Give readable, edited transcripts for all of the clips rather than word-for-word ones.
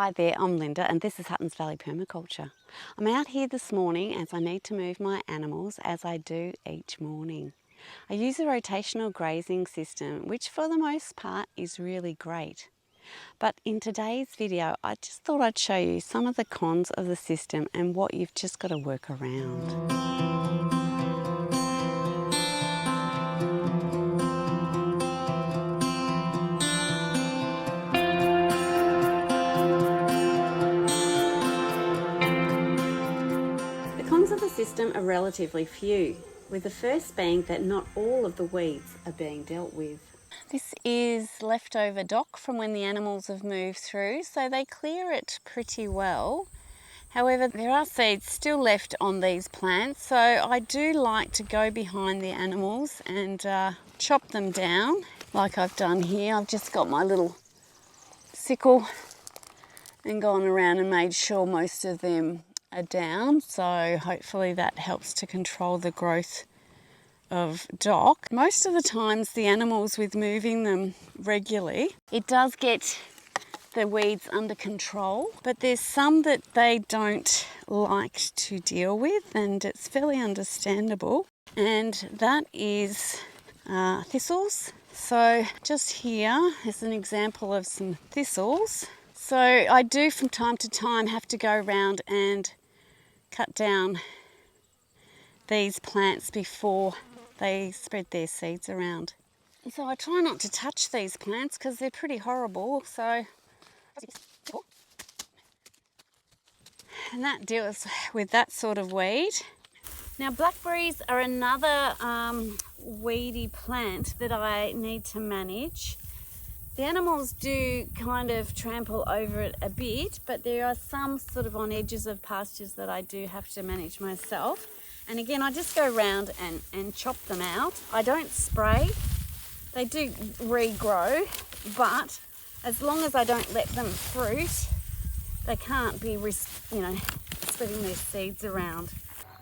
Hi there, I'm Linda and this is Huttons Valley Permaculture. I'm out here this morning as I need to move my animals as I do each morning. I use a rotational grazing system which for the most part is really great. But in today's video I just thought I'd show you some of the cons of the system and what you've just got to work around. The cons of the system are relatively few, with the first being that not all of the weeds are being dealt with. This is leftover dock from when the animals have moved through, so they clear it pretty well. However, there are seeds still left on these plants, so I do like to go behind the animals and chop them down like I've done here. I've just got my little sickle and gone around and made sure most of them are down, so hopefully that helps to control the growth of dock. Most of the times the animals, with moving them regularly, it does get the weeds under control, but there's some that they don't like to deal with, and it's fairly understandable, and that is thistles. So just here is an example of some thistles. So I do from time to time have to go around and cut down these plants before they spread their seeds around. So I try not to touch these plants because they're pretty horrible. So, and that deals with that sort of weed. Now blackberries are another weedy plant that I need to manage. The animals do kind of trample over it a bit, but there are some sort of on edges of pastures that I do have to manage myself. And again, I just go around and chop them out. I don't spray. They do regrow, but as long as I don't let them fruit, they can't be, spreading their seeds around.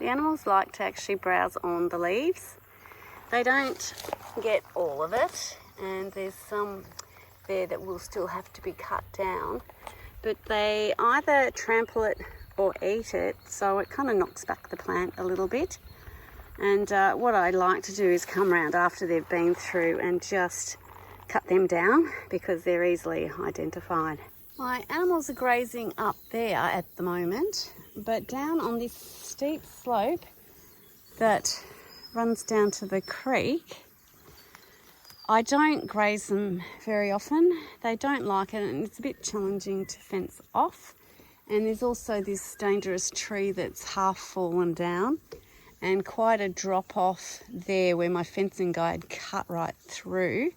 The animals like to actually browse on the leaves. They don't get all of it, and there's some there that will still have to be cut down, but they either trample it or eat it, so it kind of knocks back the plant a little bit. And what I like to do is come around after they've been through and just cut them down because they're easily identified. My animals are grazing up there at the moment, but down on this steep slope that runs down to the creek, I don't graze them very often. They don't like it, and it's a bit challenging to fence off. And there's also this dangerous tree that's half fallen down, and quite a drop off there where my fencing guy had cut right through.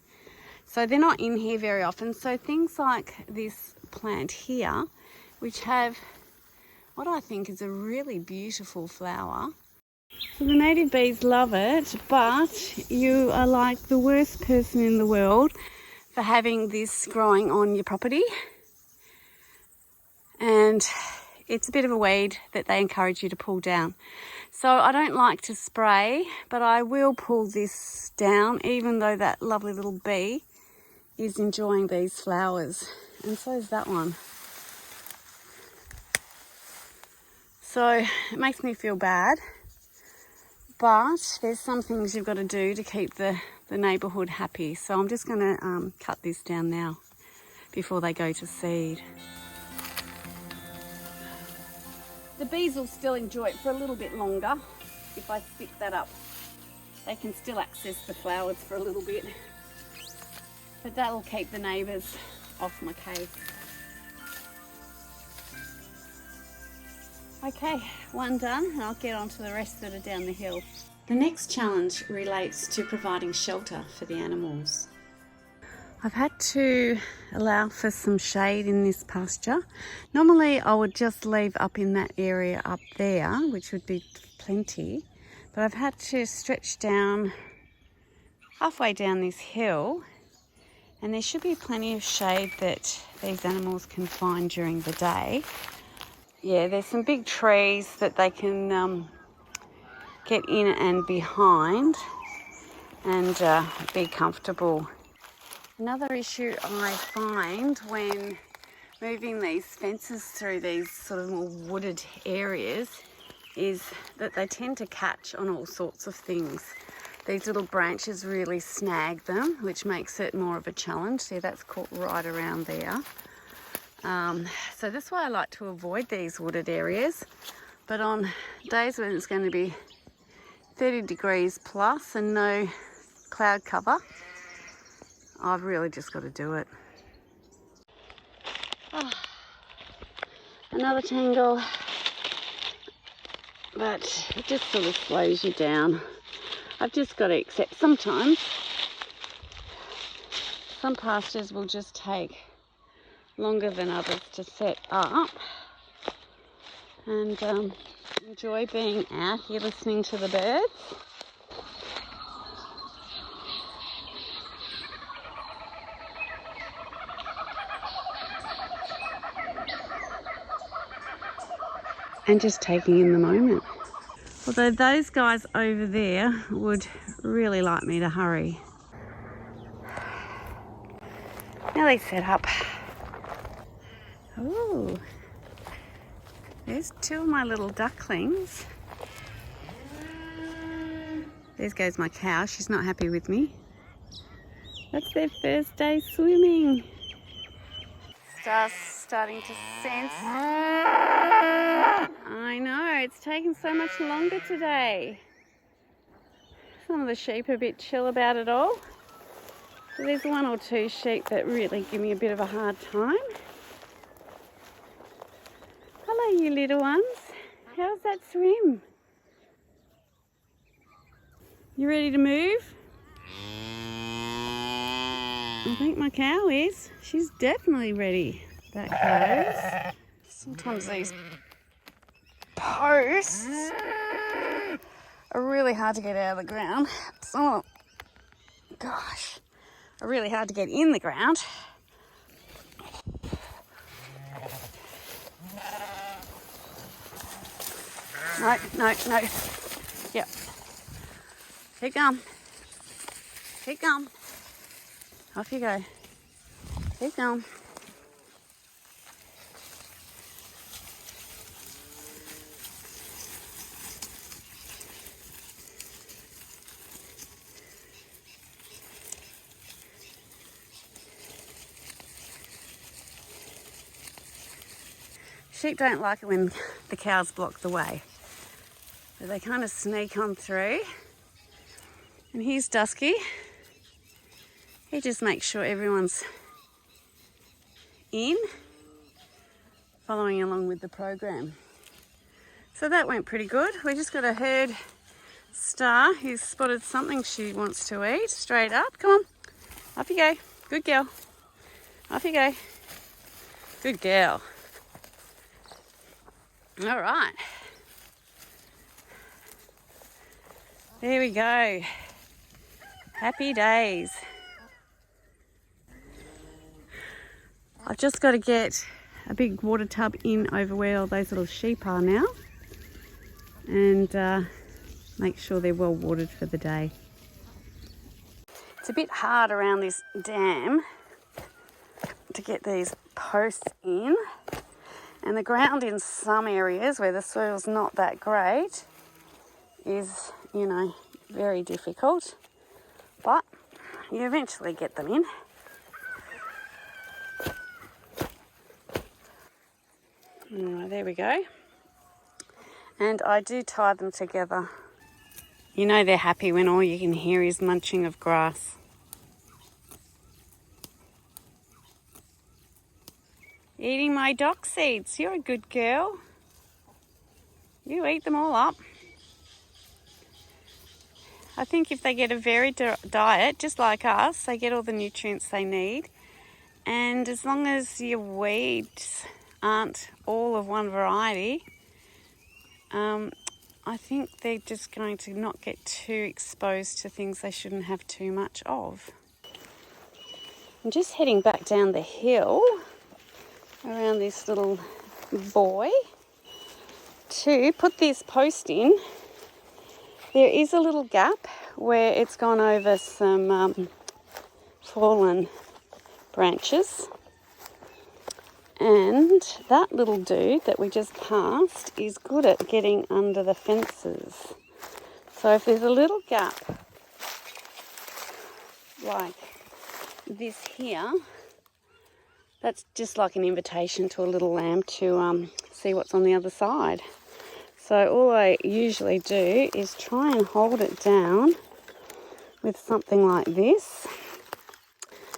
So they're not in here very often. So things like this plant here, which have what I think is a really beautiful flower. So the native bees love it, but you are like the worst person in the world for having this growing on your property. And it's a bit of a weed that they encourage you to pull down. So I don't like to spray, but I will pull this down, even though that lovely little bee is enjoying these flowers. And so is that one. So it makes me feel bad, but there's some things you've got to do to keep the neighbourhood happy. So I'm just going to cut this down now before they go to seed. The bees will still enjoy it for a little bit longer if I stick that up. They can still access the flowers for a little bit, but that'll keep the neighbours off my case. Okay, one done, and I'll get on to the rest that are down the hill. The next challenge relates to providing shelter for the animals. I've had to allow for some shade in this pasture. Normally I would just leave up in that area up there, which would be plenty, but I've had to stretch down halfway down this hill, and there should be plenty of shade that these animals can find during the day. Yeah, there's some big trees that they can get in and behind and be comfortable. Another issue I find when moving these fences through these sort of more wooded areas is that they tend to catch on all sorts of things. These little branches really snag them, which makes it more of a challenge. See, that's caught right around there. So that's why I like to avoid these wooded areas. But on days when it's going to be 30 degrees plus and no cloud cover, I've really just got to do it. Oh, another tangle, but it just sort of slows you down. I've just got to accept sometimes some pastures will just take longer than others to set up, and enjoy being out here listening to the birds. And just taking in the moment. Although those guys over there would really like me to hurry. Now they set up. Ooh, there's two of my little ducklings. There goes my cow, she's not happy with me. That's their first day swimming. Star's starting to sense. I know, it's taken so much longer today. Some of the sheep are a bit chill about it all. So there's one or two sheep that really give me a bit of a hard time. Hello, you little ones. How's that swim? You ready to move? I think my cow is. She's definitely ready. That goes. Sometimes these posts are really hard to get out of the ground. Oh, gosh, are really hard to get in the ground. No, no, no. Yep. Keep going. Keep going. Off you go. Keep going. Sheep don't like it when the cows block the way. So they kind of sneak on through. And here's Dusky. He just makes sure everyone's in, following along with the program. So that went pretty good. We just got a herd Star who's spotted something she wants to eat. Straight up, come on, up you go. Good girl. Off you go. Good girl. All right. There we go. Happy days. I've just got to get a big water tub in over where all those little sheep are now, and make sure they're well watered for the day. It's a bit hard around this dam to get these posts in, and the ground in some areas where the soil's not that great is, you know, very difficult, but you eventually get them in. There we go. And I do tie them together. You know they're happy when all you can hear is munching of grass. Eating my dock seeds. You're a good girl. You eat them all up. I think if they get a varied diet, just like us, they get all the nutrients they need. And as long as your weeds aren't all of one variety, I think they're just going to not get too exposed to things they shouldn't have too much of. I'm just heading back down the hill around this little buoy to put this post in. There is a little gap where it's gone over some fallen branches, And that little dude that we just passed is good at getting under the fences. So if there's a little gap like this here, that's just like an invitation to a little lamb to see what's on the other side. So all I usually do is try and hold it down with something like this.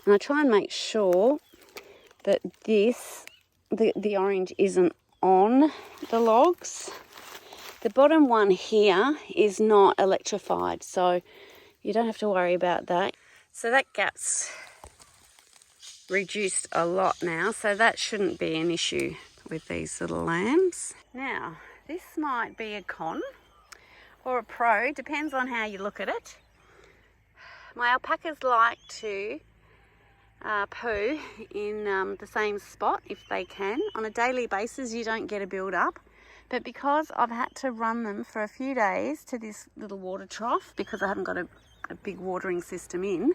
And I try and make sure that the orange isn't on the logs. The bottom one here is not electrified, so you don't have to worry about that. So that gap's reduced a lot now, so that shouldn't be an issue with these little lambs. Now, this might be a con or a pro, depends on how you look at it. My alpacas like to poo in the same spot if they can. On a daily basis you don't get a build up, but because I've had to run them for a few days to this little water trough because I haven't got a big watering system in,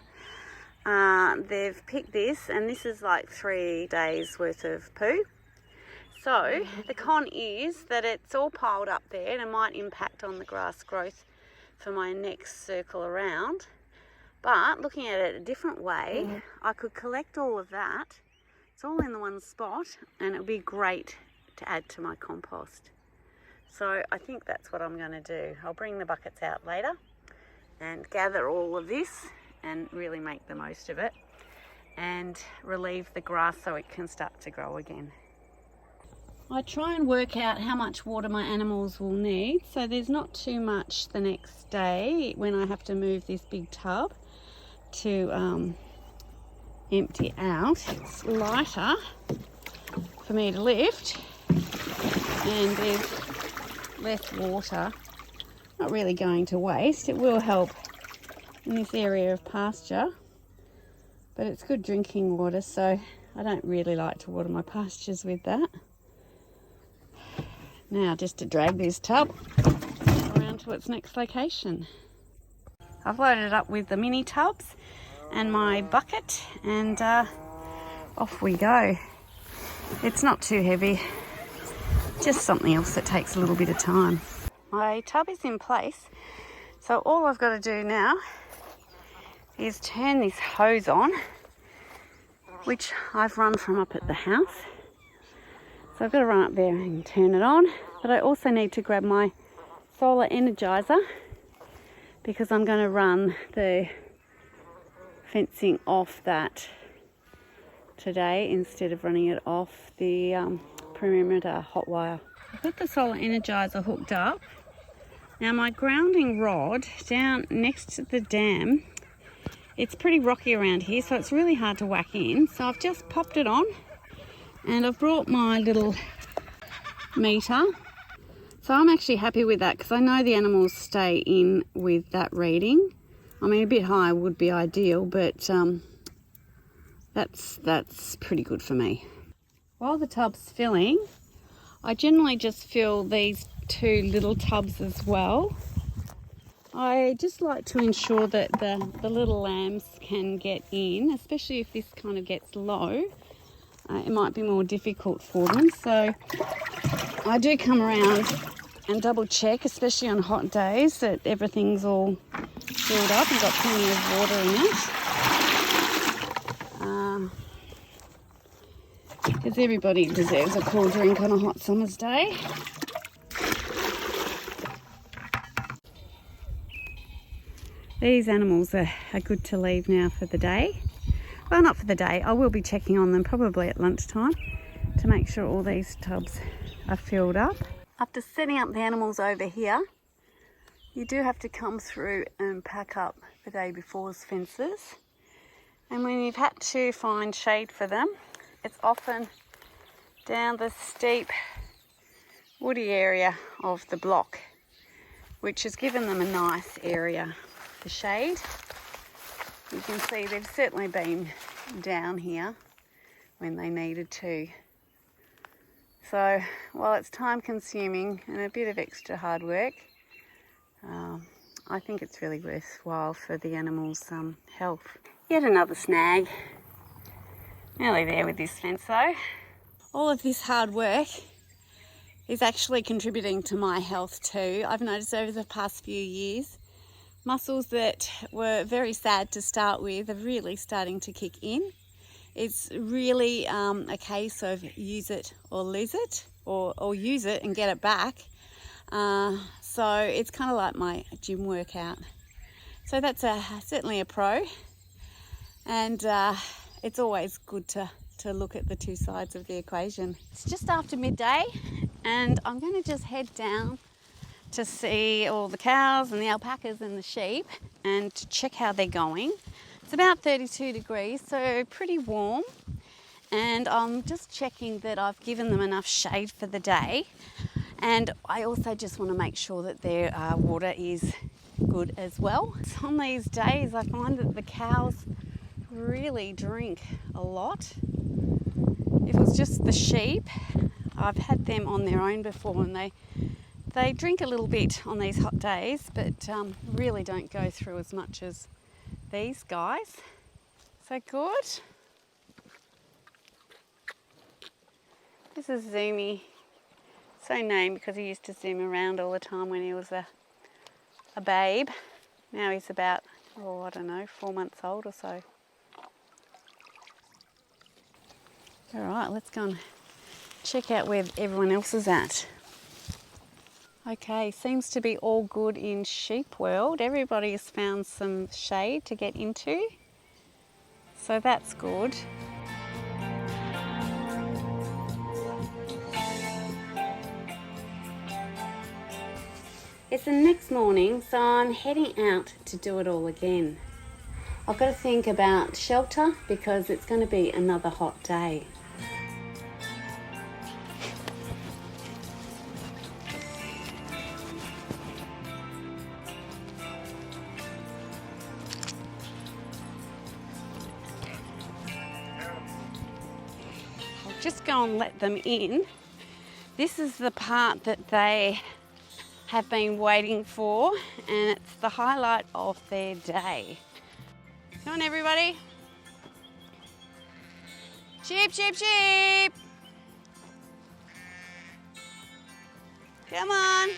they've picked this, and this is like 3 days worth of poo. So the con is that it's all piled up there and it might impact on the grass growth for my next circle around. But looking at it a different way, I could collect all of that. It's all in the one spot and it would be great to add to my compost. So I think that's what I'm going to do. I'll bring the buckets out later and gather all of this and really make the most of it and relieve the grass so it can start to grow again. I try and work out how much water my animals will need, so there's not too much the next day when I have to move this big tub to empty out. It's lighter for me to lift and there's less water, not really going to waste. It will help in this area of pasture, but it's good drinking water, so I don't really like to water my pastures with that. Now just to drag this tub around to its next location. I've loaded it up with the mini tubs and my bucket and off we go. It's not too heavy, just something else that takes a little bit of time. My tub is in place, so all I've got to do now is turn this hose on, which I've run from up at the house. So I've got to run up there and turn it on, but I also need to grab my solar energizer because I'm going to run the fencing off that today instead of running it off the perimeter hot wire. I've got the solar energizer hooked up. Now my grounding rod down next to the dam, it's pretty rocky around here, so it's really hard to whack in. So I've just popped it on and I've brought my little meter. So I'm actually happy with that because I know the animals stay in with that reading. I mean, a bit higher would be ideal, but that's pretty good for me. While the tub's filling, I generally just fill these 2 little tubs as well. I just like to ensure that the little lambs can get in, especially if this kind of gets low. It might be more difficult for them, so I do come around and double check, especially on hot days, that everything's all filled up and got plenty of water in it. Because everybody deserves a cool drink on a hot summer's day. These animals are good to leave now for the day. Well, not for the day. I will be checking on them probably at lunchtime to make sure all these tubs are filled up. After setting up the animals over here, you do have to come through and pack up the day before's fences. And when you've had to find shade for them, it's often down the steep woody area of the block, which has given them a nice area for shade. You can see they've certainly been down here when they needed to. So while it's time consuming and a bit of extra hard work, I think it's really worthwhile for the animals' health. Yet another snag. Nearly there with this fence though. all of this hard work is actually contributing to my health too. I've noticed over the past few years, muscles that were very sad to start with are really starting to kick in. It's really a case of use it or lose it, or use it and get it back. So it's kind of like my gym workout. So that's certainly a pro, and it's always good to look at the two sides of the equation. It's just after midday, and I'm going to just head down to see all the cows and the alpacas and the sheep and to check how they're going. It's about 32 degrees, so pretty warm. And I'm just checking that I've given them enough shade for the day. And I also just want to make sure that their water is good as well. So on these days, I find that the cows really drink a lot. If it was just the sheep, I've had them on their own before, and they drink a little bit on these hot days, but really don't go through as much as these guys. So good. This is Zoomy, so named because he used to zoom around all the time when he was a babe. Now he's about, I don't know, 4 months old or so. All right, let's go and check out where everyone else is at. Okay, seems to be all good in sheep world. Everybody has found some shade to get into, so that's good. It's the next morning, so I'm heading out to do it all again. I've got to think about shelter because it's going to be another hot day. I'll just go and let them in. This is the part that they have been waiting for, and it's the highlight of their day. Come on, everybody. Sheep, sheep, sheep. Come on.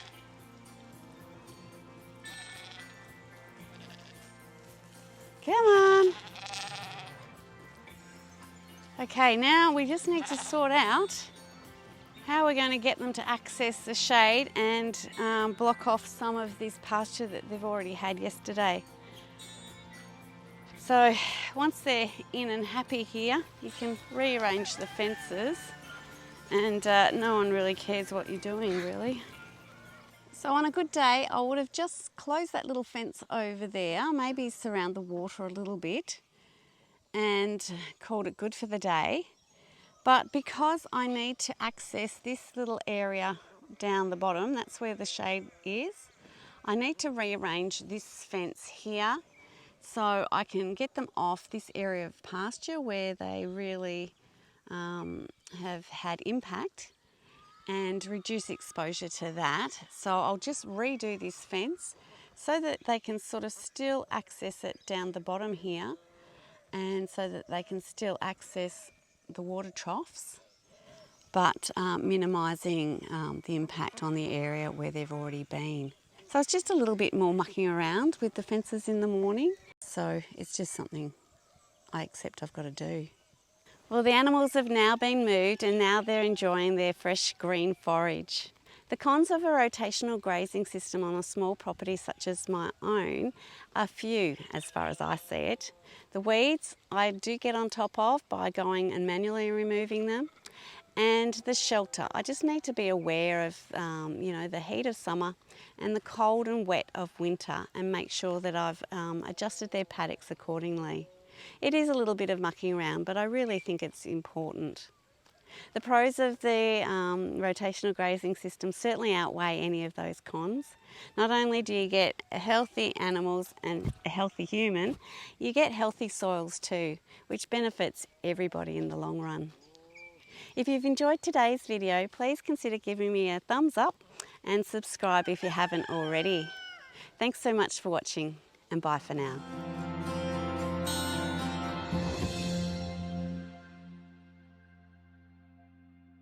Come on. Okay, now we just need to sort out how we're going to get them to access the shade and block off some of this pasture that they've already had yesterday. So once they're in and happy here, you can rearrange the fences, and no one really cares what you're doing, really. So on a good day, I would have just closed that little fence over there, maybe surround the water a little bit, and called it good for the day. But because I need to access this little area down the bottom, that's where the shade is, I need to rearrange this fence here so I can get them off this area of pasture where they really have had impact, and reduce exposure to that. So I'll just redo this fence so that they can sort of still access it down the bottom here, and so that they can still access the water troughs, but minimising the impact on the area where they've already been. So it's just a little bit more mucking around with the fences in the morning. So it's just something I accept I've got to do. Well, the animals have now been moved, and now they're enjoying their fresh green forage. The cons of a rotational grazing system on a small property such as my own are few as far as I see it. The weeds I do get on top of by going and manually removing them, and the shelter. I just need to be aware of the heat of summer and the cold and wet of winter, and make sure that I've adjusted their paddocks accordingly. It is a little bit of mucking around, but I really think it's important. The pros of the rotational grazing system certainly outweigh any of those cons. Not only do you get healthy animals and a healthy human, you get healthy soils too, which benefits everybody in the long run. If you've enjoyed today's video, please consider giving me a thumbs up and subscribe if you haven't already. Thanks so much for watching, and bye for now.